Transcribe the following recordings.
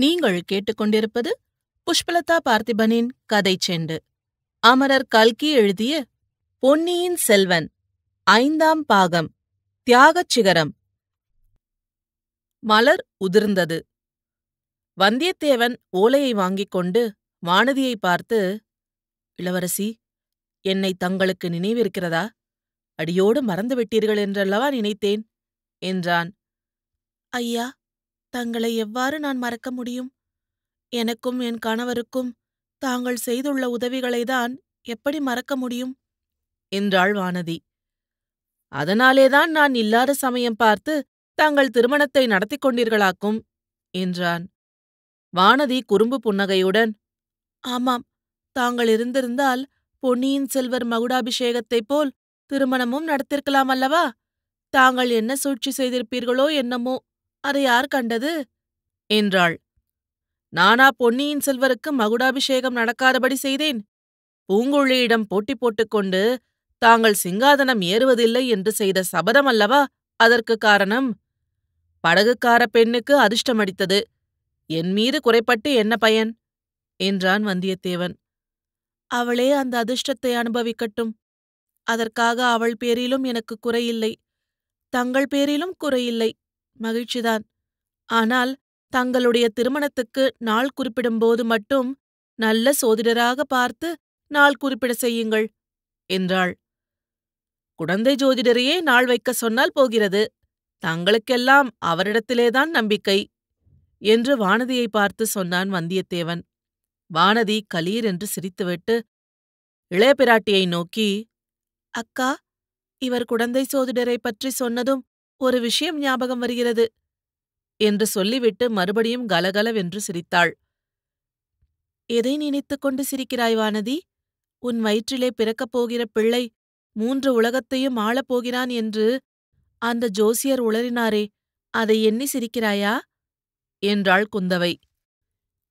நீங்கள் கேட்டுக்கொண்டிருப்பது புஷ்பலதா பார்த்திபனின் கதை செண்டு. அமரர் கல்கி எழுதிய பொன்னியின் செல்வன் 5ஆம் பாகம் தியாகச் சிகரம். மலர் உதிர்ந்தது. வந்தியத்தேவன் ஓலையை வாங்கிக் கொண்டு வானதியை பார்த்து, இளவரசி, என்னை தங்களுக்கு நினைவிருக்கிறதா? அடியோடு மறந்துவிட்டீர்கள் என்றல்லவா நினைத்தேன் என்றான். ஐயா, தங்களை எவ்வாறு நான் மறக்க முடியும்? எனக்கும் என் கணவருக்கும் தாங்கள் செய்துள்ள உதவிகளைதான் எப்படி மறக்க முடியும் என்றாள் வானதி. அதனாலேதான் நான் இல்லாத சமயம் பார்த்து தாங்கள் திருமணத்தை நடத்திக் கொண்டீர்களாக்கும் என்றான். வானதி குறும்பு புன்னகையுடன், ஆமாம், தாங்கள் இருந்திருந்தால் பொன்னியின் செல்வர் மகுடாபிஷேகத்தைப் போல் திருமணமும் நடத்திருக்கலாம் அல்லவா? தாங்கள் என்ன சூழ்ச்சி செய்திருப்பீர்களோ என்னமோ, அதை யார் கண்டது என்றாள். நானா பொன்னியின் செல்வருக்கு மகுடாபிஷேகம் நடக்காதபடி செய்தேன்? பூங்குழலியிடம் போட்டி போட்டுக்கொண்டு தாங்கள் சிங்காதனம் ஏறுவதில்லை என்று செய்த சபதம் அல்லவா அதற்கு காரணம். படகுக்கார பெண்ணுக்கு அதிர்ஷ்டமடித்தது. என் மீது குறைப்பட்டு என்ன பயன் என்றான் வந்தியத்தேவன். அவளே அந்த அதிர்ஷ்டத்தை அனுபவிக்கட்டும். அதற்காக அவள் பேரிலும் எனக்கு குறையில்லை, தங்கள் பேரிலும் குறையில்லை, மகிழ்ச்சிதான். ஆனால் தங்களுடைய திருமணத்துக்கு நாள் குறிப்பிடும்போது மட்டும் நல்ல சோதிடராக பார்த்து நாள் குறிப்பிட செய்யுங்கள் என்றாள். குடந்தை ஜோதிடரையே நாள் வைக்க சொன்னால் போகிறது. தங்களுக்கெல்லாம் அவரிடத்திலேதான் நம்பிக்கை என்று வானதியை பார்த்து சொன்னான் வந்தியத்தேவன். வானதி கலீர் என்று சிரித்துவிட்டு இளைய பிராட்டியை நோக்கி, அக்கா, இவர் குடந்தை சோதிடரை பற்றி சொன்னதும் ஒரு விஷயம் ஞாபகம் வருகிறது என்று சொல்லிவிட்டு மறுபடியும் கலகலவென்று சிரித்தாள். எதை நினைத்துக் கொண்டு சிரிக்கிறாய் வானதி? உன் வயிற்றிலே பிறக்கப் போகிற பிள்ளை 3 உலகத்தையும் ஆளப்போகிறான் என்று அந்த ஜோசியர் உளறினாரே, அதை எண்ணி சிரிக்கிறாயா என்றாள் குந்தவை.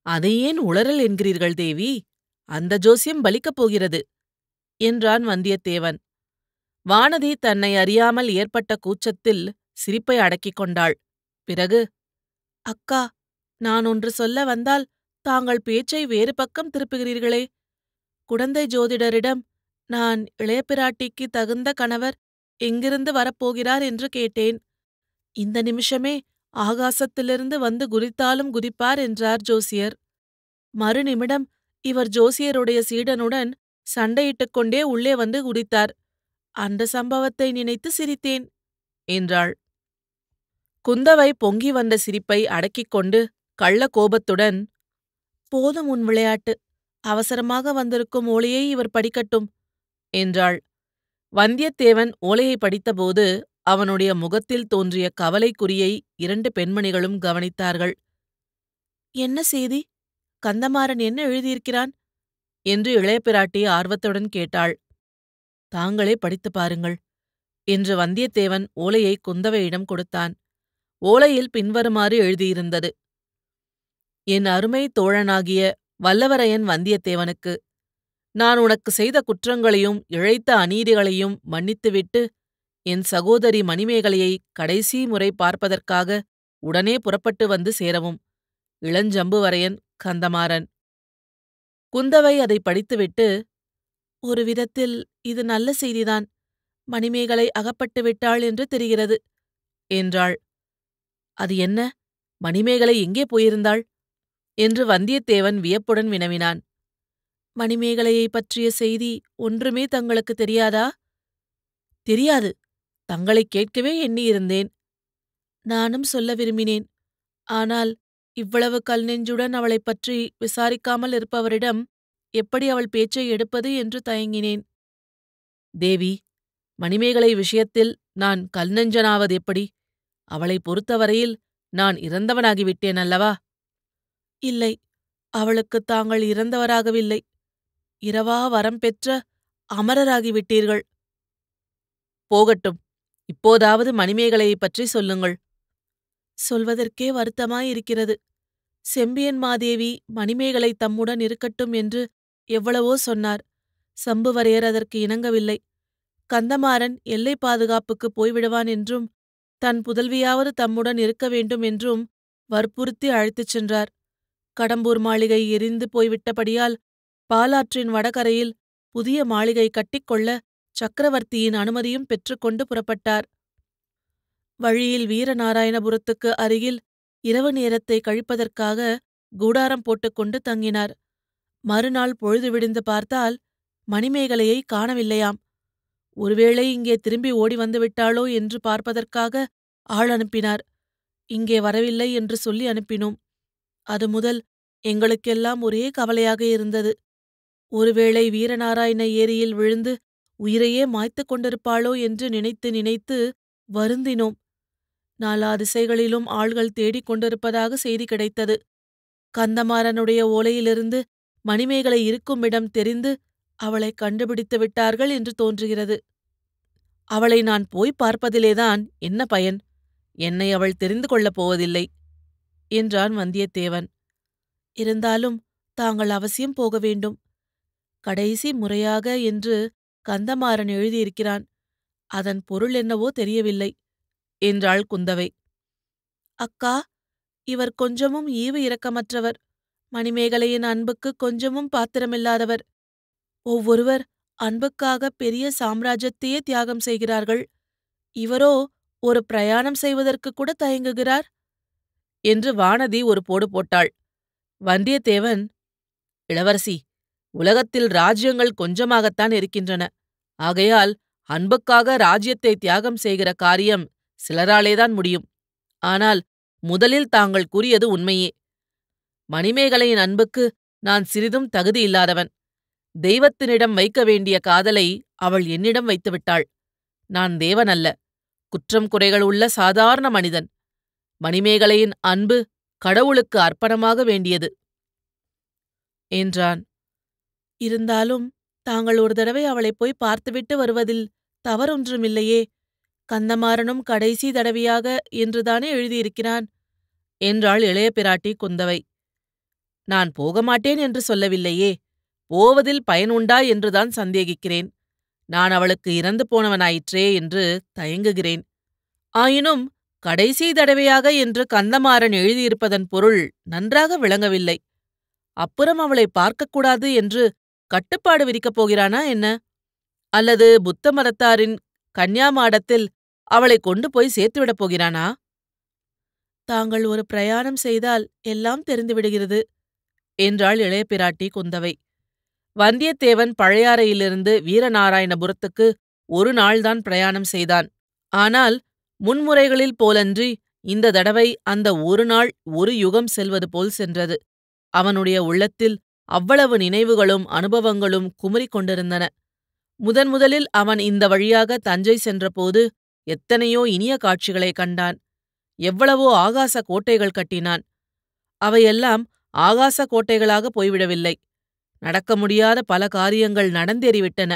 அதை ஏன் உளறல் என்கிறீர்கள் தேவி? அந்த ஜோசியம் பலிக்கப் போகிறது என்றான் வந்தியத்தேவன். வானதி தன்னை அறியாமல் ஏற்பட்ட கூச்சத்தில் சிரிப்பை அடக்கிக் கொண்டாள். பிறகு, அக்கா, நான் ஒன்று சொல்ல வந்தால் தாங்கள் பேச்சை வேறு பக்கம் திருப்புகிறீர்களே. குடந்தை ஜோதிடரிடம் நான் இளைய பிராட்டிக்கு தகுந்த கணவர் எங்கிருந்து வரப்போகிறார் என்று கேட்டேன். இந்த நிமிஷமே ஆகாசத்திலிருந்து வந்து குதித்தாலும் குதிப்பார் என்றார் ஜோசியர். மறுநிமிடம் இவர் ஜோசியருடைய சீடனுடன் சண்டையிட்டுக் கொண்டே உள்ளே வந்து குதித்தார். அந்த சம்பவத்தை நினைத்து சிரித்தேன் என்றாள். குந்தவை பொங்கி வந்த சிரிப்பை அடக்கிக் கொண்டு கள்ள கோபத்துடன், போதும் உன் விளையாட்டு, அவசரமாக வந்திருக்கும் ஓலையை இவர் படிக்கட்டும் என்றாள். வந்தியத்தேவன் ஓலையை படித்தபோது அவனுடைய முகத்தில் தோன்றிய கவலைக்குறியை 2 பெண்மணிகளும் கவனித்தார்கள். என்ன செய்தி? கந்தமாறன் என்ன எழுதியிருக்கிறான் என்று இளைய பிராட்டி ஆர்வத்துடன் கேட்டாள். தாங்களே படித்துப் பாருங்கள் என்று வந்தியத்தேவன் ஓலையை குந்தவையிடம் கொடுத்தான். ஓலையில் பின்வருமாறு எழுதியிருந்தது. என் அருமை தோழனாகிய வல்லவரையன் வந்தியத்தேவனுக்கு, நான் உனக்கு செய்த குற்றங்களையும் இழைத்த அநீதிகளையும் மன்னித்துவிட்டு என் சகோதரி மணிமேகலையை கடைசி முறை பார்ப்பதற்காக உடனே புறப்பட்டு வந்து சேரவும். இளஞ்சம்புவரையன் கந்தமாறன். குந்தவை அதை படித்துவிட்டு, ஒரு விதத்தில் இது நல்ல செய்திதான். மணிமேகலை அகப்பட்டு விட்டாள் என்று தெரிகிறது என்றாள். அது என்ன? மணிமேகலை எங்கே போயிருந்தாள் என்று வந்தியத்தேவன் வியப்புடன் வினவினான். மணிமேகலையைப் பற்றிய செய்தி ஒன்றுமே தங்களுக்கு தெரியாதா? தெரியாது. தங்களைக் கேட்கவே எண்ணியிருந்தேன். நானும் சொல்ல விரும்பினேன். ஆனால் இவ்வளவு கல்நெஞ்சுடன் அவளைப் பற்றி விசாரிக்காமல் இருப்பவரிடம் எப்படி அவள் பேச்சை எடுப்பது என்று தயங்கினேன். தேவி, மணிமேகலை விஷயத்தில் நான் கல்நெஞ்சனாவது எப்படி? அவளை பொறுத்தவரையில் நான் இறந்தவனாகிவிட்டேன் அல்லவா? இல்லை, அவளுக்கு தாங்கள் இறந்தவராகவில்லை, இரவா வரம் பெற்ற அமரராகிவிட்டீர்கள். போகட்டும், இப்போதாவது மணிமேகலையைப் பற்றி சொல்லுங்கள். சொல்வதற்கே வருத்தமாயிருக்கிறது. செம்பியன் மாதேவி மணிமேகலை தம்முடன் இருக்கட்டும் என்று எவ்வளவோ சொன்னார். சம்புவரையர் அதற்கு இணங்கவில்லை. கந்தமாறன் எல்லை பாதுகாப்புக்கு போய்விடுவான் என்றும் தன் புதல்வியாவது தம்முடன் இருக்க வேண்டும் என்றும் வற்புறுத்தி அழைத்துச் சென்றார். கடம்பூர் மாளிகை எரிந்து போய்விட்டபடியால் பாலாற்றின் வடகரையில் புதிய மாளிகை கட்டிக்கொள்ள சக்கரவர்த்தியின் அனுமதியும் பெற்றுக்கொண்டு புறப்பட்டார். வழியில் வீரநாராயணபுரத்துக்கு அருகில் இரவு நேரத்தை கழிப்பதற்காக கூடாரம் போட்டுக்கொண்டு தங்கினார். மறுநாள் பொழுது விடிந்து பார்த்தால் மணிமேகலையை காணவில்லையாம். ஒருவேளை இங்கே திரும்பி ஓடி வந்துவிட்டாளோ என்று பார்ப்பதற்காக ஆள் அனுப்பினார். இங்கே வரவில்லை என்று சொல்லி அனுப்பினோம். அது முதல் எங்களுக்கெல்லாம் ஒரே கவலையாக இருந்தது. ஒருவேளை வீரநாராயண ஏரியில் விழுந்து உயிரையே மாய்த்து கொண்டிருப்பாளோ என்று நினைத்து நினைத்து வருந்தினோம். நாலா திசைகளிலும் ஆள்கள் தேடிக் கொண்டிருப்பதாக செய்தி கிடைத்தது. கந்தமாறனுடைய ஓலையிலிருந்து மணிமேகலை இருக்குமிடம் தெரிந்து அவளை கண்டுபிடித்து விட்டார்கள் என்று தோன்றுகிறது. அவளை நான் போய் பார்ப்பதிலேதான் என்ன பயன்? என்னை அவள் தெரிந்து கொள்ளப் போவதில்லை என்றான் வந்தியத்தேவன். இருந்தாலும் தாங்கள் அவசியம் போக வேண்டும். கடைசி முறையாக என்று கந்தமாறன் எழுதியிருக்கிறான். அதன் பொருள் என்னவோ தெரியவில்லை என்றாள் குந்தவை. அக்கா, இவர் கொஞ்சமும் ஈவு இரக்கமற்றவர். மணிமேகலையின் அன்புக்கு கொஞ்சமும் பாத்திரமில்லாதவர். ஒவ்வொருவர் அன்புக்காக பெரிய சாம்ராஜ்யத்தையே தியாகம் செய்கிறார்கள். இவரோ ஒரு பிரயாணம் செய்வதற்கு கூட தயங்குகிறார் என்று வானதி ஒரு போடு போட்டாள். வந்தியத்தேவன், இளவரசி, உலகத்தில் ராஜ்யங்கள் கொஞ்சமாகத்தான் இருக்கின்றன. ஆகையால் அன்புக்காக ராஜ்யத்தை தியாகம் செய்கிற காரியம் சிலராலேதான் முடியும். ஆனால் முதலில் தாங்கள் கூறியது உண்மையே. மணிமேகலையின் அன்புக்கு நான் சிறிதும் தகுதியில்லாதவன். தெய்வத்தினிடம் வைக்க வேண்டிய காதலை அவள் என்னிடம் வைத்துவிட்டாள். நான் தேவனல்ல, குற்றம் குறைகள் உள்ள சாதாரண மனிதன். மணிமேகலையின் அன்பு கடவுளுக்கு அர்ப்பணமாக வேண்டியது என்றான். இருந்தாலும் தாங்கள் ஒரு தடவை அவளை போய் பார்த்துவிட்டு வருவதில் தவறொன்றுமில்லையே. கந்தமாறனும் கடைசி தடவையாக என்றுதானே எழுதியிருக்கிறான் என்றாள் இளைய பிராட்டி குந்தவை. நான் போகமாட்டேன் என்று சொல்லவில்லையே. போவதில் பயன் உண்டா என்றுதான் சந்தேகிக்கிறேன். நான் அவளுக்கு இறந்து போனவனாயிற்றே என்று தயங்குகிறேன். ஆயினும் கடைசி தடவையாக என்று கந்தமாறன் எழுதியிருப்பதன் பொருள் நன்றாக விளங்கவில்லை. அப்புறம் அவளை பார்க்கக்கூடாது என்று கட்டுப்பாடு விதிக்கப் போகிறானா என்ன? அல்லது புத்த மதத்தாரின் கன்யாமாடத்தில் அவளை கொண்டு போய் சேர்த்துவிடப் போகிறானா? தாங்கள் ஒரு பிரயாணம் செய்தால் எல்லாம் தெரிந்துவிடுகிறது என்றாள் இளைய பிராட்டி குந்தவை. வந்தியத்தேவன் பழையாறையிலிருந்து வீரநாராயணபுரத்துக்கு ஒரு நாள்தான் பிரயாணம் செய்தான். ஆனால் முன்முறைகளில் போலன்றி இந்த தடவை அந்த ஒரு நாள் ஒரு யுகம் செல்வது போல் சென்றது. அவனுடைய உள்ளத்தில் அவ்வளவு நினைவுகளும் அனுபவங்களும் குமுறிக் கொண்டிருந்தன. முதலில் அவன் இந்த வழியாக தஞ்சை சென்றபோது எத்தனையோ இனிய காட்சிகளை கண்டான். எவ்வளவோ ஆகாச கோட்டைகள் கட்டினான். அவையெல்லாம் ஆகாச கோட்டைகளாக போய்விடவில்லை. நடக்க முடியாத பல காரியங்கள் நடந்தேறிவிட்டன.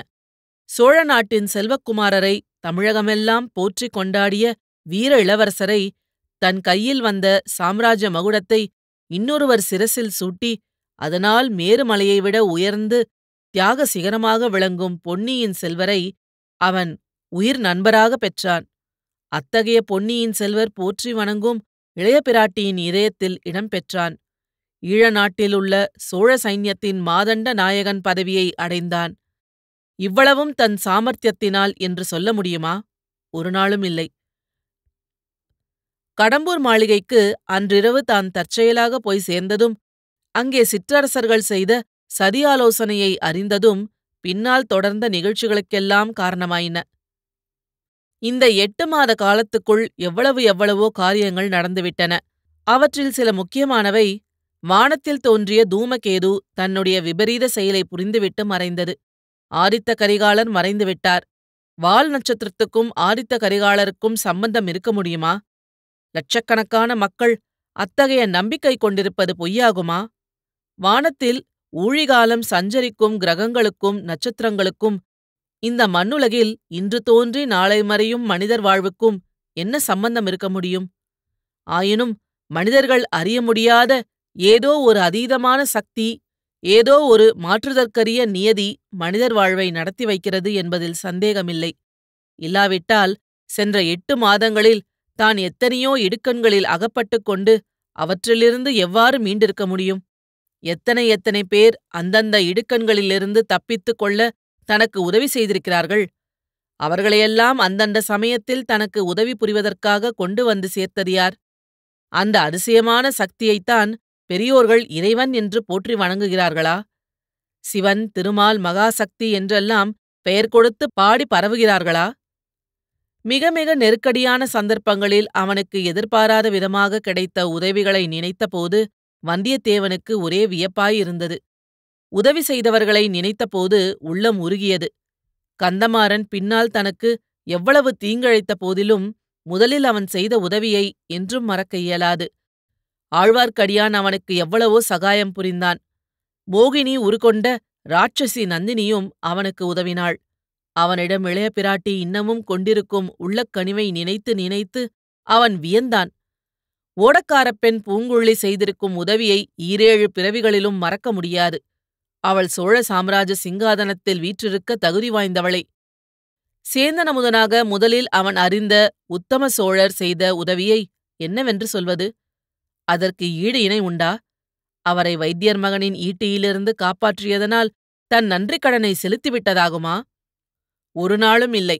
சோழ நாட்டின் செல்வக்குமாரரை தமிழகமெல்லாம் போற்றிக் கொண்டாடிய வீர இளவரசரை, தன் கையில் வந்த சாம்ராஜ்ய மகுடத்தை இன்னொருவர் சிரசில் சூட்டி, அதனால் மேருமலையை விட உயர்ந்து தியாக சிகரமாக விளங்கும் பொன்னியின் செல்வரை அவன் உயிர் நண்பராக பெற்றான். அத்தகைய பொன்னியின் செல்வர் போற்றி வணங்கும் இளைய பிராட்டியின் இதயத்தில் இடம் பெற்றான். ஈழ நாட்டிலுள்ள சோழ சைன்யத்தின் மாதண்ட நாயகன் பதவியை அடைந்தான். இவ்வளவும் தன் சாமர்த்தியத்தினால் என்று சொல்ல முடியுமா? ஒரு நாளும் இல்லை. கடம்பூர் மாளிகைக்கு அன்றிரவு தான் தற்செயலாக போய் சேர்ந்ததும், அங்கே சிற்றரசர்கள் செய்த சதி ஆலோசனையை அறிந்ததும் பின்னால் தொடர்ந்த நிகழ்ச்சிகளுக்கெல்லாம் காரணமாயின. இந்த 8 மாத காலத்துக்குள் எவ்வளவோ காரியங்கள் நடந்துவிட்டன. அவற்றில் சில முக்கியமானவை. வானத்தில் தோன்றிய தூமகேது தன்னுடைய விபரீத செயலை புரிந்துவிட்டு மறைந்தது. ஆதித்த கரிகாலர் மறைந்துவிட்டார். வால் நட்சத்திரத்துக்கும் ஆதித்த கரிகாலருக்கும் சம்பந்தம் இருக்க முடியுமா? லட்சக்கணக்கான மக்கள் அத்தகைய நம்பிக்கை கொண்டிருப்பது பொய்யாகுமா? வானத்தில் ஊழிகாலம் சஞ்சரிக்கும் கிரகங்களுக்கும் நட்சத்திரங்களுக்கும் இந்த மண்ணுலகில் இன்று தோன்றி நாளை மறையும் மனிதர் வாழ்வுக்கும் என்ன சம்பந்தம் இருக்க முடியும்? ஆயினும் மனிதர்கள் அறிய முடியாத ஏதோ ஒரு அதீதமான சக்தி, ஏதோ ஒரு மாற்றுதற்கரிய நியதி மனிதர் வாழ்வை நடத்தி வைக்கிறது என்பதில் சந்தேகமில்லை. இல்லாவிட்டால் சென்ற 8 மாதங்களில் தான் எத்தனையோ இடுக்கண்களில் அகப்பட்டுக் கொண்டு அவற்றிலிருந்து எவ்வாறு மீண்டிருக்க முடியும்? எத்தனை எத்தனை பேர் அந்தந்த இடுக்கண்களிலிருந்து தப்பித்துக் கொள்ள தனக்கு உதவி செய்திருக்கிறார்கள். அவர்களையெல்லாம் அந்தந்த சமயத்தில் தனக்கு உதவி புரிவதற்காக கொண்டு வந்து சேர்த்தது யார்? அந்த அதிசயமான சக்தியைத்தான் பெரியோர்கள் இறைவன் என்று போற்றி வணங்குகிறார்களா? சிவன், திருமால், மகாசக்தி என்றெல்லாம் பெயர் கொடுத்து பாடி பரவுகிறார்களா? மிக மிக நெருக்கடியான சந்தர்ப்பங்களில் அவனுக்கு எதிர்பாராத விதமாக கிடைத்த உதவிகளை நினைத்தபோது வந்தியத்தேவனுக்கு ஒரே வியப்பாயிருந்தது. உதவி செய்தவர்களை நினைத்தபோது உள்ளம் உருகியது. கந்தமாறன் பின்னால் தனக்கு எவ்வளவு தீங்கிழைத்த போதிலும் முதலில் அவன் செய்த உதவியை என்றும் மறக்க இயலாது. ஆழ்வார்க்கடியான் அவனுக்கு எவ்வளவோ சகாயம் புரிந்தான். மோகினி உருக்கொண்ட ராட்சசி நந்தினியும் அவனுக்கு உதவினாள். அவனிடம் இளைய பிராட்டி இன்னமும் கொண்டிருக்கும் உள்ளக்கனிவை நினைத்து நினைத்து அவன் வியந்தான். ஓடக்காரப் பெண் பூங்குழலி செய்திருக்கும் உதவியை 7 பிறவிகளிலும் மறக்க முடியாது. அவள் சோழ சாம்ராஜ்ய சிங்காதனத்தில் வீற்றிருக்க தகுதி வாய்ந்தவளை. சேந்தன் அமுதனாக முதலில் அவன் அறிந்த உத்தம சோழர் செய்த உதவியை என்னவென்று சொல்வது? அதற்கு ஈடு இணை உண்டா? அவரை வைத்தியர் மகனின் ஈட்டியிலிருந்து காப்பாற்றியதனால் தன் நன்றிக் கடனை செலுத்திவிட்டதாகுமா? ஒரு நாளும் இல்லை.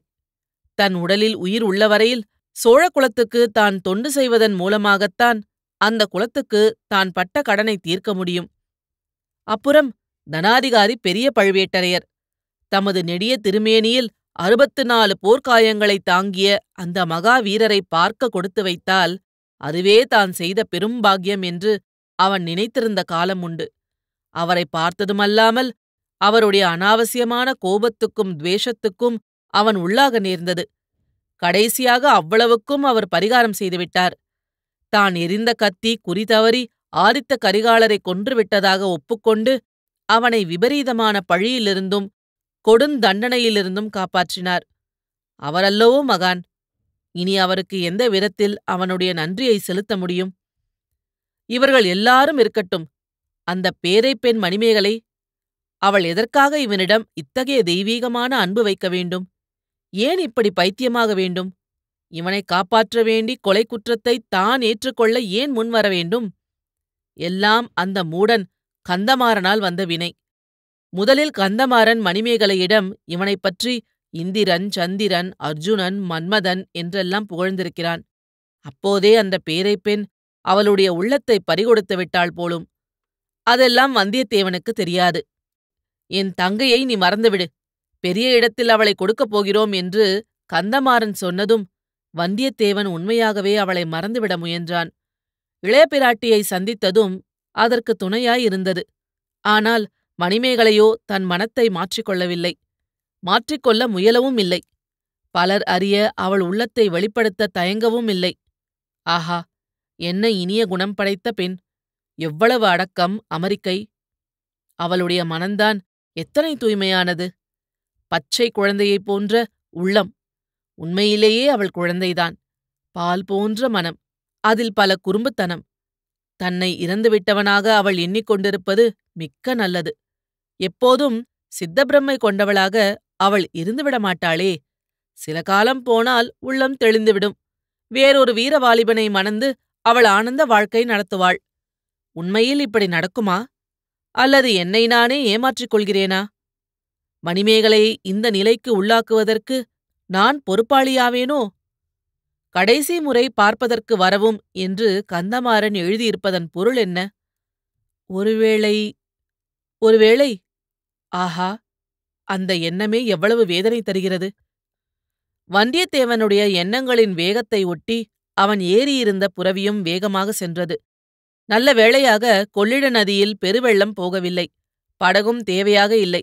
தன் உடலில் உயிர் உள்ளவரையில் சோழ குலத்துக்கு தான் தொண்டு செய்வதன் மூலமாகத்தான் அந்த குலத்துக்கு தான் பட்ட கடனை தீர்க்க முடியும். அப்புறம் தனாதிகாரி பெரிய பழுவேட்டரையர் தமது நெடிய திருமேனியில் 64 போர்க்காயங்களை தாங்கிய அந்த மகாவீரரை பார்க்க கொடுத்து வைத்தால் அதுவே தான் செய்த பெரும்பாக்கியம் என்று அவன் நினைத்திருந்த காலம் உண்டு. அவரை பார்த்ததுமல்லாமல் அவருடைய அனாவசியமான கோபத்துக்கும் துவேஷத்துக்கும் அவன் உள்ளாக நேர்ந்தது. கடைசியாக அவ்வளவுக்கும் அவர் பரிகாரம் செய்துவிட்டார். தான் எறிந்த கத்தி குறிதவறி ஆதித்த கரிகாலரை கொன்றுவிட்டதாக ஒப்புக்கொண்டு அவனை விபரீதமான பழியிலிருந்தும் கொடுந்தண்டனையிலிருந்தும் காப்பாற்றினார். அவரல்லவோ மகான். இனி அவருக்கு எந்த விதத்தில் அவனுடைய நன்றியை செலுத்த முடியும்? இவர்கள் எல்லாரும் இருக்கட்டும். அந்த பேதை பெண் மணிமேகலை, அவள் எதற்காக இவனிடம் இத்தகைய தெய்வீகமான அன்பு வைக்க வேண்டும்? ஏன் இப்படி பைத்தியமாக வேண்டும்? இவனை காப்பாற்ற வேண்டி கொலை குற்றத்தை தான் ஏற்றுக்கொள்ள ஏன் முன்வர வேண்டும்? எல்லாம் அந்த மூடன் கந்தமாறனால் வந்த வினை. முதலில் கந்தமாறன் மணிமேகலையிடம் இவனைப் பற்றி இந்திரன், சந்திரன், அர்ஜுனன், மன்மதன் என்றெல்லாம் புகழ்ந்திருக்கிறான். அப்போதே அந்த பேதை பெண் அவளுடைய உள்ளத்தை பறிகொடுத்து விட்டாள் போலும். அதெல்லாம் வந்தியத்தேவனுக்கு தெரியாது. என் தங்கையை நீ மறந்துவிடு, பெரிய இடத்தில் அவளை கொடுக்கப் போகிறோம் என்று கந்தமாறன் சொன்னதும் வந்தியத்தேவன் உண்மையாகவே அவளை மறந்துவிட முயன்றான். இளைய பிராட்டியை சந்தித்ததும் அதற்கு துணையாயிருந்தது. ஆனால் மணிமேகலையோ தன் மனத்தை மாற்றிக்கொள்ளவில்லை. மாற்றிக்கொள்ள முயலவும் இல்லை. பலர் அறிய அவள் உள்ளத்தை வெளிப்படுத்த தயங்கவும் இல்லை. ஆஹா, என்ன இனிய குணம் படைத்த பெண்! எவ்வளவு அடக்கம், அமரிக்கை! அவளுடைய மனந்தான் எத்தனை தூய்மையானது! பச்சை குழந்தையைப் போன்ற உள்ளம். உண்மையிலேயே அவள் குழந்தைதான். பால் போன்ற மனம். அதில் பல குறும்புத்தனம். தன்னை இறந்துவிட்டவனாக அவள் எண்ணிக்கொண்டிருப்பது மிக்க நல்லது. எப்போதும் சித்தப்பிரமை கொண்டவளாக அவள் இருந்துவிட மாட்டாளே. சில காலம் போனால் உள்ளம் தெளிந்துவிடும். வேறொரு வீரவாலிபனை மணந்து அவள் ஆனந்த வாழ்க்கை நடத்துவாள். உண்மையில் இப்படி நடக்குமா? அல்லது என்னை நானே ஏமாற்றிக் கொள்கிறேனா? மணிமேகலையை இந்த நிலைக்கு உள்ளாக்குவதற்கு நான் பொறுப்பாளியாவேனோ? கடைசி முறை பார்ப்பதற்கு வரவும் என்று கந்தமாறன் எழுதியிருப்பதன் பொருள் என்ன? ஒருவேளை ஆஹா, அந்த எண்ணமே எவ்வளவு வேதனை தருகிறது! வந்தியத்தேவனுடைய எண்ணங்களின் வேகத்தை ஒட்டி அவன் ஏறியிருந்த புரவியும் வேகமாக சென்றது. நல்ல வேளையாக கொள்ளிட நதியில் பெருவெள்ளம் போகவில்லை. படகும் தேவையாக இல்லை.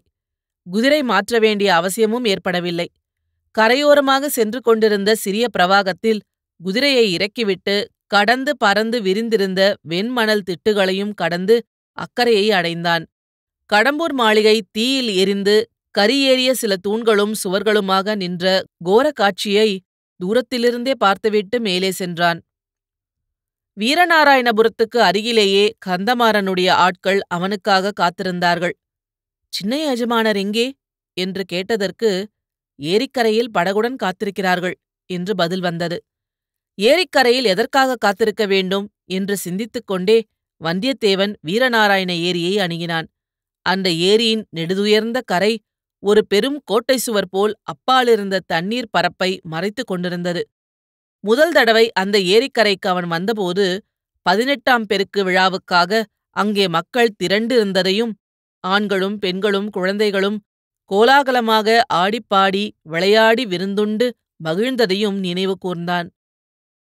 குதிரை மாற்ற வேண்டிய அவசியமும் ஏற்படவில்லை. கரையோரமாக சென்று கொண்டிருந்த சிறிய பிரவாகத்தில் குதிரையை இறக்கிவிட்டு கடந்து பறந்து விரிந்திருந்த வெண்மணல் திட்டுகளையும் கடந்து அக்கரையை அடைந்தான். கடம்பூர் மாளிகை தீயில் எரிந்து கரியேறிய சில தூண்களும் சுவர்களுமாக நின்ற கோர காட்சியை தூரத்திலிருந்தே பார்த்துவிட்டு மேலே சென்றான். வீரநாராயணபுரத்துக்கு அருகிலேயே கந்தமாறனுடைய ஆட்கள் அவனுக்காக காத்திருந்தார்கள். சின்ன எஜமானர் எங்கே என்று கேட்டதற்கு, ஏரிக்கரையில் படகுடன் காத்திருக்கிறார்கள் என்று பதில் வந்தது. ஏரிக்கரையில் எதற்காக காத்திருக்க வேண்டும் என்று சிந்தித்துக் கொண்டே வந்தியத்தேவன் வீரநாராயண ஏரியை அணுகினான். அந்த ஏரியின் நெடுதுயர்ந்த கரை ஒரு பெரும் கோட்டை சுவர் போல் அப்பாலிருந்த தண்ணீர் பரப்பை மறைத்துக் கொண்டிருந்தது. முதல் தடவை அந்த ஏரிக்கரைக்கு அவன் வந்தபோது 18ஆம் பெருக்கு விழாவுக்காக அங்கே மக்கள் திரண்டிருந்ததையும், ஆண்களும் பெண்களும் குழந்தைகளும் கோலாகலமாக ஆடிப்பாடி விளையாடி விருந்துண்டு மகிழ்ந்ததையும் நினைவு கூர்ந்தான்.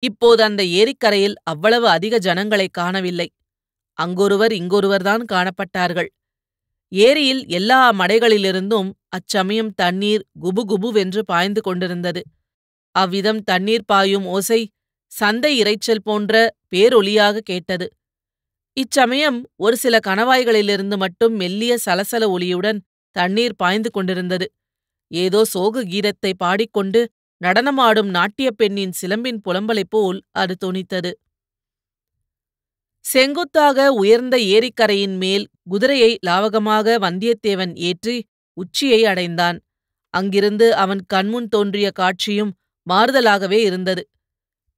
இப்போது அந்த ஏரிக்கரையில் அவ்வளவு அதிக ஜனங்களைக் காணவில்லை. அங்கொருவர் இங்கொருவர்தான் காணப்பட்டார்கள். ஏரியில் எல்லா மடைகளிலிருந்தும் அச்சமயம் தண்ணீர் குபுகுபுவென்று பாய்ந்து கொண்டிருந்தது. அவ்விதம் தண்ணீர் பாயும் ஓசை சந்தை இரைச்சல் போன்ற பேரொலியாக கேட்டது. இச்சமயம் ஒரு சில கணவாய்களிலிருந்து மட்டும் மெல்லிய சலசல ஒலியுடன் தண்ணீர் பாய்ந்து கொண்டிருந்தது. ஏதோ சோக கீதத்தை பாடிக்கொண்டு நடனமாடும் நாட்டியப் பெண்ணின் சிலம்பின் புலம்பலைப் போல் அது தொனித்தது. செங்குத்தாக உயர்ந்த ஏரிக்கரையின் மேல் குதிரையை லாவகமாக வந்தியத்தேவன் ஏற்றி உச்சியை அடைந்தான். அங்கிருந்து அவன் கண்முன் தோன்றிய காட்சியும் மாறுதலாகவே இருந்தது.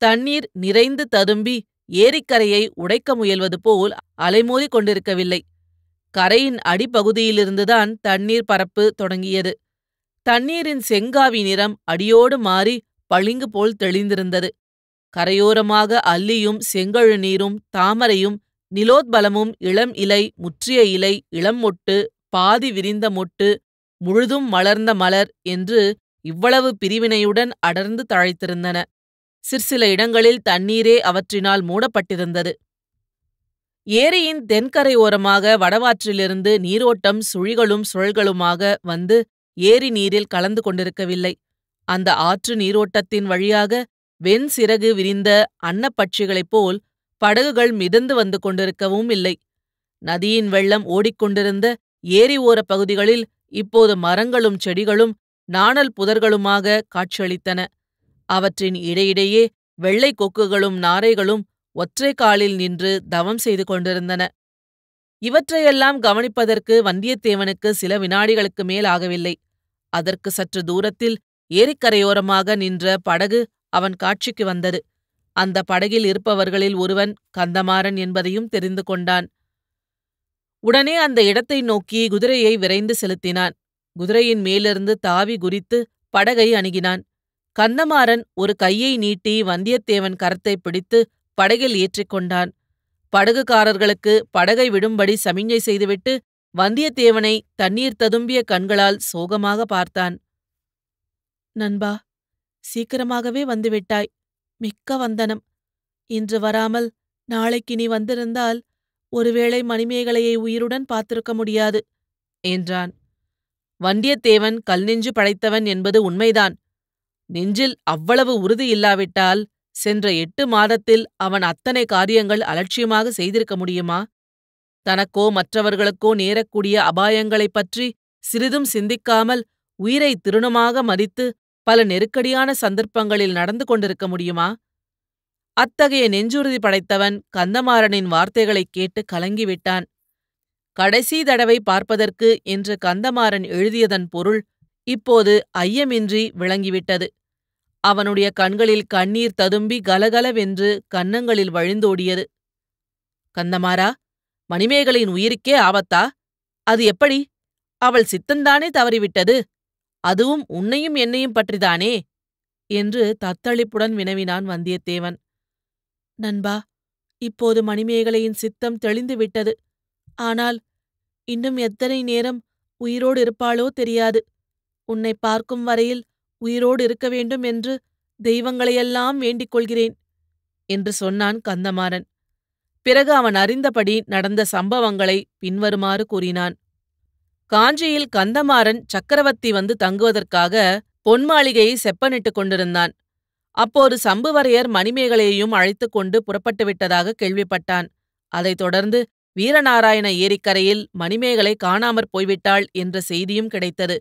தண்ணீர் நிறைந்து ததும்பி ஏரிக்கரையை உடைக்க முயல்வது போல் அலைமோதிக் கொண்டிருக்கவில்லை. கரையின் அடிப்பகுதியிலிருந்துதான் தண்ணீர் பரப்பு தொடங்கியது. தண்ணீரின் செங்காவி நிறம் அடியோடு மாறி பளிங்கு போல் தெளிந்திருந்தது. கரையோரமாக அல்லியும் செங்கழு நீரும் தாமரையும் நிலோத்பலமும் இளம் இலை, முற்றிய இலை, இளம் மொட்டு, பாதி விரிந்த மொட்டு, முழுதும் மலர்ந்த மலர் என்று இவ்வளவு பிரிவினையுடன் அடர்ந்து தழைத்திருந்தன. சிற்சில இடங்களில் தண்ணீரே அவற்றினால் மூடப்பட்டிருந்தது. ஏரியின் தென்கரையோரமாக வடவாற்றிலிருந்து நீரோட்டம் சுழிகளும் சுழல்களுமாக வந்து ஏரி நீரில் கலந்து கொண்டிருக்கவில்லை. அந்த ஆற்று நீரோட்டத்தின் வழியாக வெண் சிறகு விரிந்த அன்னப்பட்சிகளைப் போல் படகுகள் மிதந்து வந்து கொண்டிருக்கவும் இல்லை. நதியின் வெள்ளம் ஓடிக்கொண்டிருந்த ஏரி ஓரப் பகுதிகளில் இப்போது மரங்களும் செடிகளும் நாணல் புதர்களுமாக காட்சியளித்தன. அவற்றின் இடையிடையே வெள்ளை கொக்குகளும் நாரைகளும் ஒற்றை காலில் நின்று தவம் செய்து கொண்டிருந்தன. இவற்றையெல்லாம் கவனிப்பதற்கு வந்தியத்தேவனுக்கு சில வினாடிகளுக்கு மேல் ஆகவில்லை. அதற்கு சற்று தூரத்தில் ஏரிக்கரையோரமாக நின்ற படகு அவன் காட்சிக்கு வந்தது. அந்த படகில் இருப்பவர்களில் ஒருவன் கந்தமாறன் என்பதையும் தெரிந்து கொண்டான். உடனே அந்த இடத்தை நோக்கி குதிரையை விரைந்து செலுத்தினான். குதிரையின் மேலிருந்து தாவி குதித்து படகை அணுகினான். கந்தமாறன் ஒரு கையை நீட்டி வந்தியத்தேவன் கரத்தை பிடித்து படகில் ஏற்றிக்கொண்டான். படகுக்காரர்களுக்கு படகை விடும்படி சமிஞ்ஞை செய்துவிட்டு வந்தியத்தேவனை தண்ணீர் ததும்பிய கண்களால் சோகமாக பார்த்தான். நண்பா, சீக்கிரமாகவே வந்துவிட்டாய். மிக்க வந்தனம். இன்று வராமல் நாளைக்கு நீ வந்திருந்தால் ஒருவேளை மணிமேகலையை உயிருடன் பார்த்திருக்க முடியாது என்றான். வந்தியத்தேவன் கல் நெஞ்சு படைத்தவன் என்பது உண்மைதான். நெஞ்சில் அவ்வளவு உறுதி இல்லாவிட்டால் சென்ற 8 மாதத்தில் அவன் அத்தனை காரியங்கள் அலட்சியமாக செய்திருக்க முடியுமா? தனக்கோ மற்றவர்களுக்கோ நேரக்கூடிய அபாயங்களைப் பற்றி சிறிதும் சிந்திக்காமல் உயிரை திருணமாக மதித்து பல நெருக்கடியான சந்தர்ப்பங்களில் நடந்து கொண்டிருக்க முடியுமா? அத்தகைய நெஞ்சுறுதி படைத்தவன் கந்தமாறனின் வார்த்தைகளைக் கேட்டு கலங்கிவிட்டான். கடைசி தடவை பார்ப்பதற்கு என்று கந்தமாறன் எழுதியதன் பொருள் இப்போது ஐயமின்றி விளங்கிவிட்டது. அவனுடைய கண்களில் கண்ணீர் ததும்பி கலகலவென்று கன்னங்களில் வழிந்தோடியது. கந்தமாறா, மணிமேகலையின் உயிருக்கே ஆபத்தா? அது எப்படி? அவள் சித்தந்தானே தவறிவிட்டது. அதுவும் உன்னையும் என்னையும் பற்றிதானே என்று தத்தளிப்புடன் வினவினான் வந்தியத்தேவன். நண்பா, இப்போது மணிமேகலையின் சித்தம் தெளிந்துவிட்டது. ஆனால் இன்னும் எத்தனை நேரம் உயிரோடு இருப்பாளோ தெரியாது. உன்னை பார்க்கும் வரையில் உயிரோடு இருக்க வேண்டும் என்று தெய்வங்களையெல்லாம் வேண்டிக் கொள்கிறேன் என்று சொன்னான் கந்தமாறன். பிறகு அவன் அறிந்தபடி நடந்த சம்பவங்களை பின்வருமாறு கூறினான். காஞ்சியில் கந்தமாறன் சக்கரவர்த்தி வந்து தங்குவதற்காக பொன் மாளிகையை செப்பனிட்டுக் கொண்டிருந்தான். அப்போது சம்புவரையர் மணிமேகலையையும் அழைத்துக் கொண்டு புறப்பட்டு விட்டதாக கேள்விப்பட்டான். அதைத் தொடர்ந்து வீரநாராயண ஏரிக்கரையில் மணிமேகலை காணாமற் போய்விட்டாள் என்ற செய்தியும் கிடைத்தது.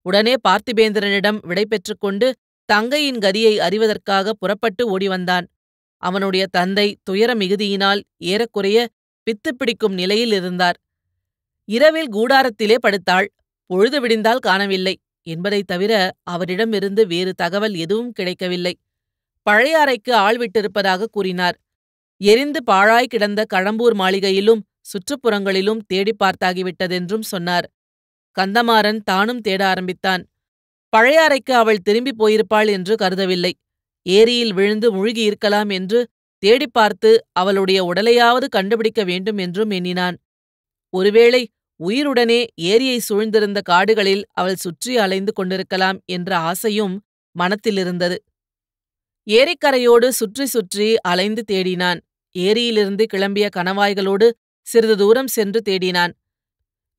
உடனே பார்த்திபேந்திரனிடம் விடை பெற்றுக் கொண்டு தங்கையின் கதியை அறிவதற்காக புறப்பட்டு ஓடிவந்தான். அவனுடைய தந்தை துயர மிகுதியினால் ஏறக்குறைய பித்து பிடிக்கும் நிலையில் இருந்தார். இரவில் கூடாரத்திலே படுத்தாள். பொழுது விடிந்தால் காணவில்லை என்பதைத் தவிர அவரிடமிருந்து வேறு தகவல் எதுவும் கிடைக்கவில்லை. பழைய அறைக்கு ஆள் விட்டிருப்பதாக கூறினார். எரிந்து பாழாய் கிடந்த கடம்பூர் மாளிகையிலும் சுற்றுப்புறங்களிலும் தேடிப் பார்த்தாகிவிட்டதென்றும் சொன்னார். கந்தமாறன் தானும் தேட ஆரம்பித்தான். பழையாறைக்கு அவள் திரும்பிப் போயிருப்பாள் என்று கருதவில்லை. ஏரியில் விழுந்து முழுகியிருக்கலாம் என்று தேடிப் பார்த்து அவளுடைய உடலையாவது கண்டுபிடிக்க வேண்டும் என்றும் எண்ணினான். ஒருவேளை உயிருடனே ஏரியை சூழ்ந்திருந்த காடுகளில் அவள் சுற்றி அலைந்து கொண்டிருக்கலாம் என்ற ஆசையும் மனத்திலிருந்தது. ஏரிக்கரையோடு சுற்றி சுற்றி அலைந்து தேடினான். ஏரியிலிருந்து கிளம்பிய கணவாய்களோடு சிறிது தூரம் சென்று தேடினான்.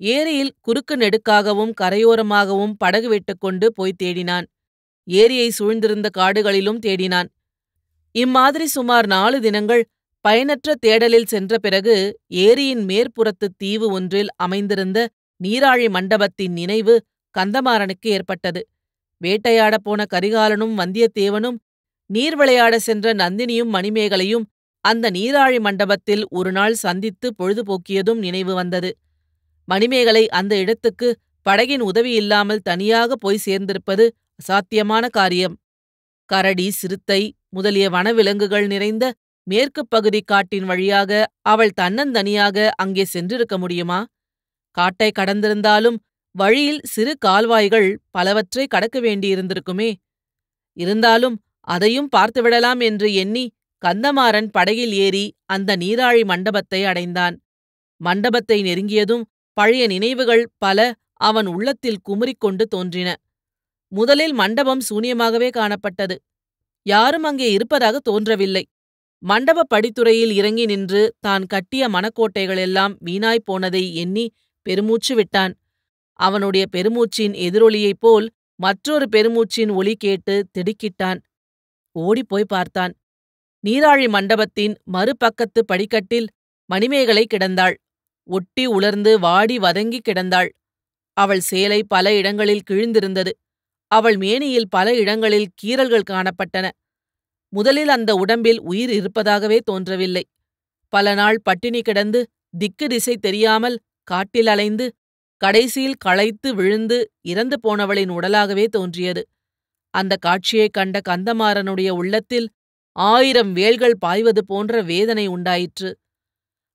ஏரியில் குறுக்கு நெடுக்காகவும் கரையோரமாகவும் படகு விட்டுக்கொண்டு போய் தேடினான். ஏரியை சூழ்ந்திருந்த காடுகளிலும் தேடினான். இம்மாதிரி சுமார் 4 தினங்கள் பயனற்ற தேடலில் சென்ற பிறகு ஏரியின் மேற்புறத்து தீவு ஒன்றில் அமைந்திருந்த நீராழி மண்டபத்தின் நினைவு கந்தமாறனுக்கு ஏற்பட்டது. வேட்டையாடப் போன கரிகாலனும் வந்தியத்தேவனும் நீர் விளையாட சென்ற நந்தினியும் மணிமேகலையும் அந்த நீராழி மண்டபத்தில் ஒருநாள் சந்தித்து பொழுதுபோக்கியதும் நினைவு வந்தது. மணிமேகலை அந்த இடத்துக்கு படகின் உதவியில்லாமல் தனியாக போய் சேர்ந்திருப்பது அசாத்தியமான காரியம். கரடி, சிறுத்தை முதலிய வனவிலங்குகள் நிறைந்த மேற்குப் பகுதி காட்டின் வழியாக அவள் தன்னந்தனியாக அங்கே சென்றிருக்க முடியுமா? காட்டை கடந்திருந்தாலும் வழியில் சிறு கால்வாய்கள் பலவற்றை கடக்க வேண்டியிருந்திருக்குமே. இருந்தாலும் அதையும் பார்த்துவிடலாம் என்று எண்ணி கந்தமாறன் படகில் ஏறி அந்த நீராழி மண்டபத்தை அடைந்தான். மண்டபத்தை நெருங்கியதும் பழைய நினைவுகள் பல அவன் உள்ளத்தில் குமுறிக்கொண்டு தோன்றின. முதலில் மண்டபம் சூனியமாகவே காணப்பட்டது. யாரும் அங்கே இருப்பதாக தோன்றவில்லை. மண்டபப் படித்துறையில் இறங்கி நின்று தான் கட்டிய மனக்கோட்டைகளெல்லாம் வீணாய்ப் போனதை எண்ணி பெருமூச்சு விட்டான். அவனுடைய பெருமூச்சின் எதிரொலியைப் போல் மற்றொரு பெருமூச்சின் ஒலி கேட்டு திடுக்கிட்டான். ஓடிப்போய் பார்த்தான். நீராழி மண்டபத்தின் மறுபக்கத்து படிக்கட்டில் மணிமேகலை கிடந்தாள். ஒட்டி உலர்ந்து வாடி வதங்கி கிடந்தாள். அவள் சேலை பல இடங்களில் கிழிந்திருந்தது. அவள் மேனியில் பல இடங்களில் கீறல்கள் காணப்பட்டன. முதலில் அந்த உடம்பில் உயிர் இருப்பதாகவே தோன்றவில்லை. பல நாள் பட்டினி கிடந்து திக்கு திசை தெரியாமல் காட்டில் அலைந்து கடைசியில் களைத்து விழுந்து இறந்து போனவளின் உடலாகவே தோன்றியது. அந்த காட்சியைக் கண்ட கந்தமாறனுடைய உள்ளத்தில் 1000 வேல்கள் பாய்வது போன்ற வேதனை உண்டாயிற்று.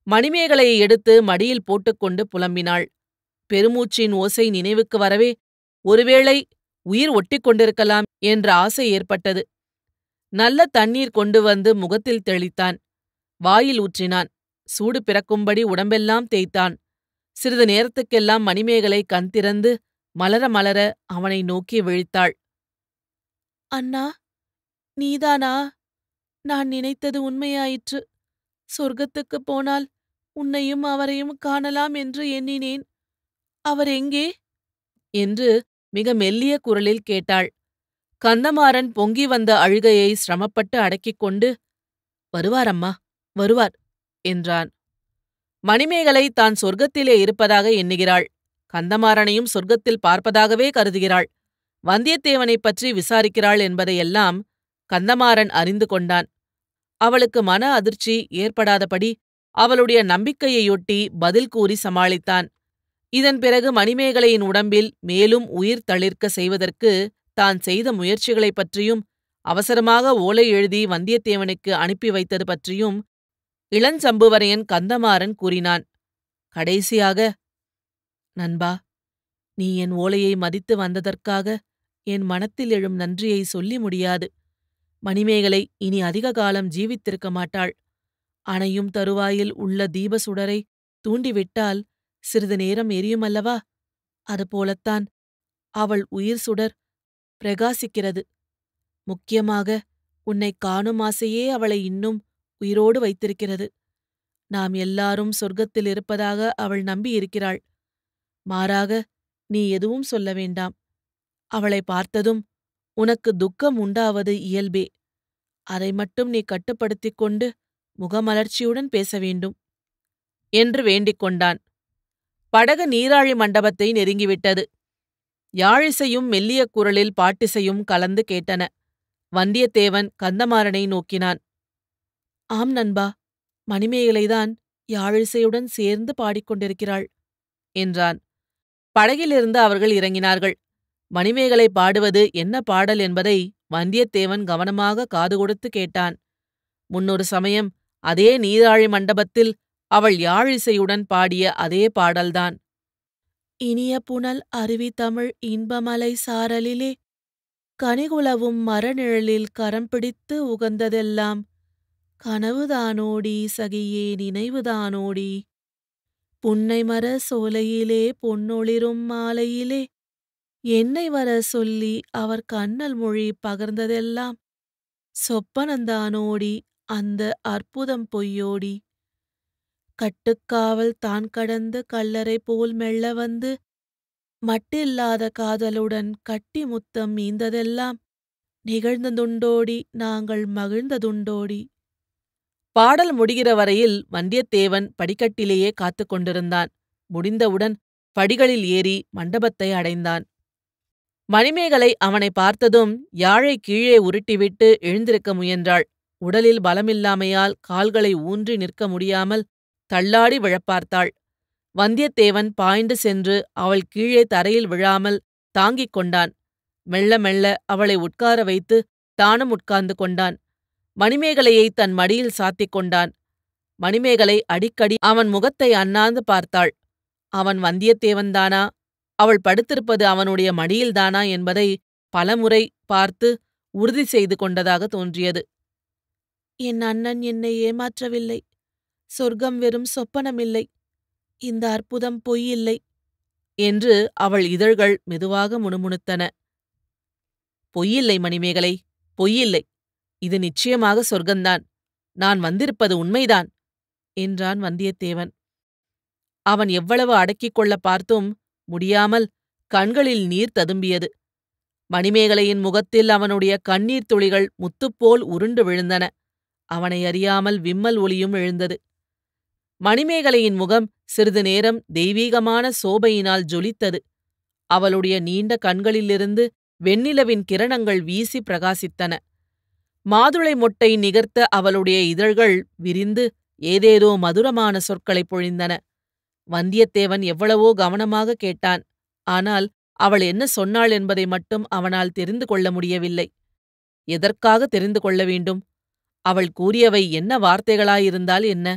மணிமேகலையை எடுத்து மடியில் போட்டுக்கொண்டு புலம்பினாள். பெருமூச்சின் ஓசை நினைவுக்கு வரவே ஒருவேளை உயிர் ஒட்டிக்கொண்டிருக்கலாம் என்ற ஆசை ஏற்பட்டது. நல்ல தண்ணீர் கொண்டு வந்து முகத்தில் தெளித்தான். வாயில் ஊற்றினான். சூடு பிறக்கும்படி உடம்பெல்லாம் தேய்த்தான். சிறிது நேரத்துக்கெல்லாம் மணிமேகலை கண் திறந்து மலர மலர அவனை நோக்கி விழித்தாள். அண்ணா, நீதானா? நான் நினைத்தது உண்மையாயிற்று. சொர்க்கத்துக்குப் போனால் உன்னையும் அவரையும் காணலாம் என்று எண்ணினேன். அவர் எங்கே? என்று மிக மெல்லிய குரலில் கேட்டாள். கந்தமாறன் பொங்கி வந்த அழுகையை சிரமப்பட்டு அடக்கிக் கொண்டு, வருவாரம்மா, வருவார் என்றான். மணிமேகலை தான் சொர்க்கத்திலே இருப்பதாக எண்ணுகிறாள். கந்தமாறனையும் சொர்க்கத்தில் பார்ப்பதாகவே கருதுகிறாள். வந்தியத்தேவனைப் பற்றி விசாரிக்கிறாள் என்பதையெல்லாம் கந்தமாறன் அறிந்து கொண்டான். அவளுக்கு மன அதிர்ச்சி ஏற்படாதபடி அவளுடைய நம்பிக்கையையொட்டி பதில் கூறி சமாளித்தான். இதன் பிறகு மணிமேகலையின் உடம்பில் மேலும் உயிர் தளிர்க்க செய்வதற்கு தான் செய்த முயற்சிகளைப் பற்றியும் அவசரமாக ஓலை எழுதி வந்தியத்தேவனுக்கு அனுப்பி வைத்தது பற்றியும் இளஞ்சம்புவரையன் கந்தமாறன் கூறினான். கடைசியாக, நண்பா, நீ என் ஓலையை மதித்து வந்ததற்காக என் மனத்தில் எழும் நன்றியை சொல்லி முடியாது. மணிமேகலை இனி அதிக காலம் ஜீவித்திருக்க மாட்டாள். அணையும் தருவாயில் உள்ள தீப சுடரை தூண்டிவிட்டால் சிறிது நேரம் எரியுமல்லவா? அதுபோலத்தான் அவள் உயிர் சுடர் பிரகாசிக்கிறது. முக்கியமாக உன்னைக் காணும் ஆசையே அவளை இன்னும் உயிரோடு வைத்திருக்கிறது. நாம் எல்லாரும் சொர்க்கத்தில் இருப்பதாக அவள் நம்பியிருக்கிறாள். மாறாக நீ எதுவும் சொல்ல வேண்டாம். அவளை பார்த்ததும் உனக்கு துக்கம் உண்டாவது இயல்பே. அதை மட்டும் நீ கட்டுப்படுத்திக் கொண்டு முகமலர்ச்சியுடன் பேச வேண்டும் என்று வேண்டிக் கொண்டான். படகு நீராழி மண்டபத்தை நெருங்கிவிட்டது. யாழிசையும் மெல்லிய குரலில் பாட்டிசையும் கலந்து கேட்டன. வந்தியத்தேவன் கந்தமாறனை நோக்கினான். ஆம் நண்பா, மணிமேகலைதான் யாழிசையுடன் சேர்ந்து பாடிக்கொண்டிருக்கிறாள் என்றான். படகிலிருந்து அவர்கள் இறங்கினார்கள். மணிமேகலை பாடுவது என்ன பாடல் என்பதை வந்தியத்தேவன் கவனமாக காது கொடுத்து கேட்டான். முன்னொரு சமயம் அதே நீராழி மண்டபத்தில் அவள் யாழிசையுடன் பாடிய அதே பாடல்தான். இனிய புனல் அருவி தமிழ் இன்பமலை சாரலிலே கனிகுலவும் மரநிழலில் கரம் பிடித்து உகந்ததெல்லாம் கனவுதானோடி சகியே நினைவுதானோடி புன்னைமர சோலையிலே பொன்னொளிரும் மாலையிலே என்னை வர சொல்லி அவர் கண்ணல் மொழி பகர்ந்ததெல்லாம் சொப்பனந்தானோடி அந்த அற்புதம் பொய்யோடி கட்டுக்காவல் தான் கடந்து கல்லறை போல் மெல்ல வந்து மட்டில்லாத காதலுடன் கட்டி முத்தம் மீந்ததெல்லாம் நிகழ்ந்ததுண்டோடி நாங்கள் மகிழ்ந்ததுண்டோடி. பாடல் முடிகிற வரையில் வந்தியத்தேவன் படிக்கட்டிலேயே காத்து கொண்டிருந்தான். முடிந்தவுடன் படிகளில் ஏறி மண்டபத்தை அடைந்தான். மணிமேகலை அவனை பார்த்ததும் யாழை கீழே உருட்டிவிட்டு எழுந்திருக்க முயன்றாள். உடலில் பலமில்லாமையால் கால்களை ஊன்றி நிற்க முடியாமல் தள்ளாடி விழப்பார்த்தாள். வந்தியத்தேவன் பாய்ந்து சென்று அவள் கீழே தரையில் விழாமல் தாங்கிக் கொண்டான். மெல்ல மெல்ல அவளை உட்கார வைத்து தானும் உட்கார்ந்து கொண்டான். மணிமேகலையை தன் மடியில் சாத்திக் கொண்டான். மணிமேகலை அடிக்கடி அவன் முகத்தை அண்ணாந்து பார்த்தாள். அவன் வந்தியத்தேவன்தானா, அவள் படுத்திருப்பது அவனுடைய மடியில்தானா என்பதை பலமுறை பார்த்து உறுதி செய்து கொண்டதாக தோன்றியது. என் அண்ணன் என்னை ஏமாற்றவில்லை. சொர்க்கம் வெறும் சொப்பனமில்லை. இந்த அற்புதம் பொய்யில்லை என்று அவள் இதழ்கள் மெதுவாக முணுமுணுத்தன. பொய்யில்லை மணிமேகலை, பொய்யில்லை. இது நிச்சயமாக சொர்க்கந்தான். நான் வந்திருப்பது உண்மைதான் என்றான் வந்தியத்தேவன். அவன் எவ்வளவு அடக்கிக் கொள்ள பார்த்தும் முடியாமல் கண்களில் நீர் ததும்பியது. மணிமேகலையின் முகத்தில் அவனுடைய கண்ணீர் துளிகள் முத்துப்போல் உருண்டு விழுந்தன. அவனை அறியாமல் விம்மல் ஒலியும் எழுந்தது. மணிமேகலையின் முகம் சிறிது நேரம் தெய்வீகமான சோபையினால் ஜொலித்தது. அவளுடைய நீண்ட கண்களிலிருந்து வெண்ணிலவின் கிரணங்கள் வீசி பிரகாசித்தன. மாதுளை மொட்டை நிகர்த்த அவளுடைய இதழ்கள் விரிந்து ஏதேதோ மதுரமான சொற்களைப் பொழிந்தன. வந்தியத்தேவன் எவ்வளவோ கவனமாக கேட்டான். ஆனால் அவள் என்ன சொன்னாள் என்பதை மட்டும் அவனால் தெரிந்து கொள்ள முடியவில்லை. எதற்காக தெரிந்து கொள்ள வேண்டும்? அவள் கூறியவை என்ன வார்த்தைகளாயிருந்தால் என்ன?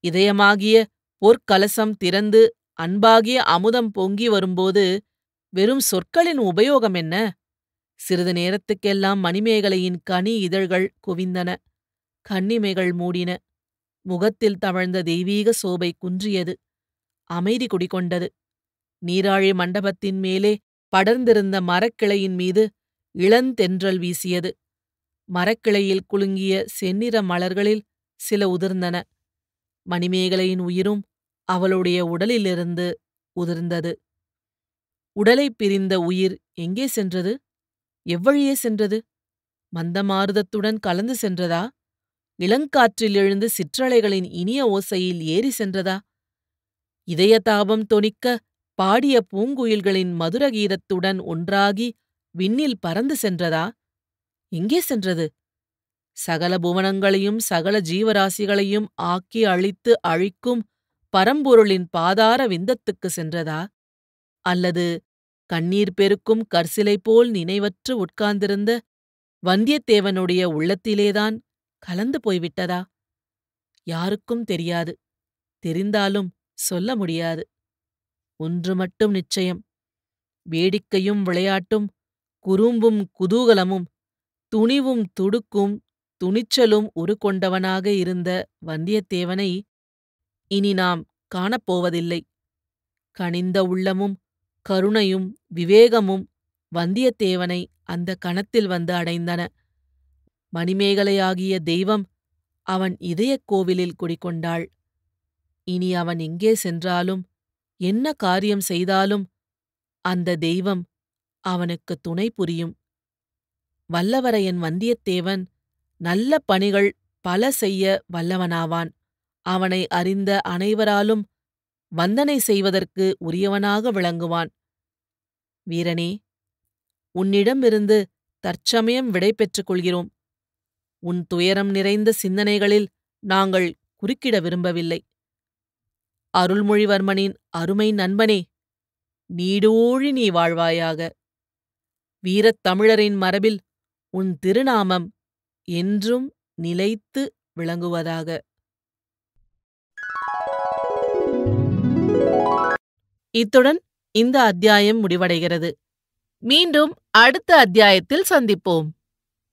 இதயமாகிய பொற்கலசம் திறந்து அன்பாகிய அமுதம் பொங்கி வரும்போது வெறும் சொற்களின் உபயோகம் என்ன? சிறிது நேரத்துக்கெல்லாம் மணிமேகலையின் கனி இதழ்கள் குவிந்தன. கண்ணிமைகள் மூடின. முகத்தில் தவழ்ந்த தெய்வீக சோபை குன்றியது. அமைதி குடிகொண்டது. நீராழி மண்டபத்தின் மேலே படர்ந்திருந்த மரக்கிளையின் மீது இளந்தென்றல் வீசியது. மரக்கிளையில் குலுங்கிய செந்நிற மலர்களில் சில உதிர்ந்தன. மணிமேகலையின் உயிரும் அவளுடைய உடலிலிருந்து உதிர்ந்தது. உடலைப் பிரிந்த உயிர் எங்கே சென்றது? எவ்வழியே சென்றது? மந்தமாருதத்துடன் கலந்து சென்றதா? இளங்காற்றில் எழுந்து சிற்றலைகளின் இனிய ஓசையில் ஏறி சென்றதா? இதயதாபம் தொனிக்க பாடிய பூங்குயில்களின் மதுரகீதத்துடன் ஒன்றாகி விண்ணில் பறந்து சென்றதா? எங்கே சென்றது? சகல புவனங்களையும் சகல ஜீவராசிகளையும் ஆக்கி அழித்து அழிக்கும் பரம்பொருளின் பாதார விந்தத்துக்கு சென்றதா? அல்லது கண்ணீர் பெருக்கும் கற்சிலை போல் நினைவற்று உட்கார்ந்திருந்த வந்தியத்தேவனுடைய உள்ளத்திலேதான் கலந்து போய்விட்டதா? யாருக்கும் தெரியாது. தெரிந்தாலும் சொல்ல முடியாது. ஒன்று மட்டும் நிச்சயம். வேடிக்கையும் விளையாட்டும் குறும்பும் குதூகலமும் துணிவும் துடுக்கும் துணிச்சலும் உருக்கொண்டவனாக இருந்த வந்தியத்தேவனை இனி நாம் காணப்போவதில்லை. கனிந்த உள்ளமும் கருணையும் விவேகமும் வந்தியத்தேவனை அந்த கணத்தில் வந்து அடைந்தன. மணிமேகலையாகிய தெய்வம் அவன் இதயக் கோவிலில் குடிகொண்டாள். இனி அவன் எங்கே சென்றாலும் என்ன காரியம் செய்தாலும் அந்த தெய்வம் அவனுக்கு துணை புரியும். வல்லவரையன் வந்தியத்தேவன் நல்ல பணிகள் பல செய்ய வல்லவனாவான். அவனை அறிந்த அனைவராலும் வந்தனை செய்வதற்கு உரியவனாக விளங்குவான். வீரனே, உன்னிடமிருந்து தற்சமயம் விடை பெற்றுக் கொள்கிறோம். உன் துயரம் நிறைந்த சிந்தனைகளில் நாங்கள் குறுக்கிட விரும்பவில்லை. அருள்மொழிவர்மனின் அருமை நண்பனே, நீடூழி நீ வாழ்வாயாக. வீரத் தமிழரின் மரபில் உன் திருநாமம் என்றும் நிலைத்து விளங்குவதாக. இத்துடன் இந்த அத்தியாயம் முடிவடைகிறது. மீண்டும் அடுத்த அத்தியாயத்தில் சந்திப்போம்.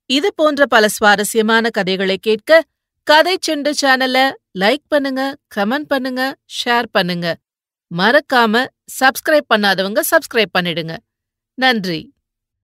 இது போன்ற பல சுவாரஸ்யமான கதைகளை கேட்க கதை செண்டு சேனலை லைக் பண்ணுங்க, கமெண்ட் பண்ணுங்க, ஷேர் பண்ணுங்க. மறக்காம சப்ஸ்கிரைப் பண்ணாதவங்க சப்ஸ்கிரைப் பண்ணிடுங்க. நன்றி.